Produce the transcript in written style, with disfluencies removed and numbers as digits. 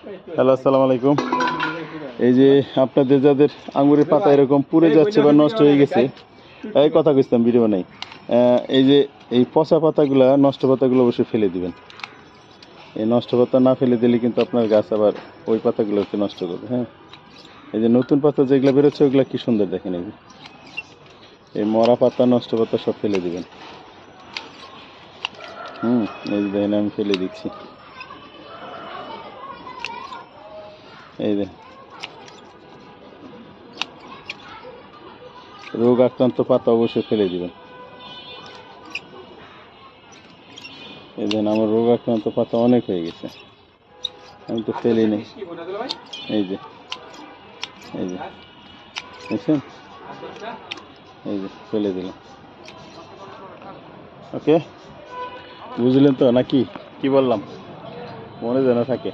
Hello, আসসালামু আলাইকুম। এই যে আপনাদের যাদের আঙুরের পাতা এরকম পুড়ে যাচ্ছে বা নষ্ট হয়ে গেছে, এই কথা কইতাম ভিডিও নাই। এই যে এই পচা পাতাগুলা, নষ্ট পাতাগুলো অবশ্যই ফেলে দিবেন। এই নষ্ট পাতা না ফেলে দিলে কিন্তু আপনার গাছ আবার ওই পাতাগুলোকে নষ্ট করবে। হ্যাঁ, এই যে নতুন পাতা যেগুলো বেরোচ্ছে ওইগুলা কি সুন্দর দেখেন। এই যে এই মরা পাতা, নষ্ট পাতা সব ফেলে দিবেন। এই যে দেখেন আমি ফেলে দিচ্ছি। এই যে রোগ আক্রান্ত পাতা অবশ্যই ফেলে দিবেন। এই দেখেন আমার রোগ আক্রান্ত পাতা অনেক হয়ে গেছে, আমি তো ফেলি নেই। এই যে এই যে দেখছেন, এই যে ফেলে দিলাম। ওকে, বুঝলেন তো নাকি? কি বললাম মনে যেন থাকে।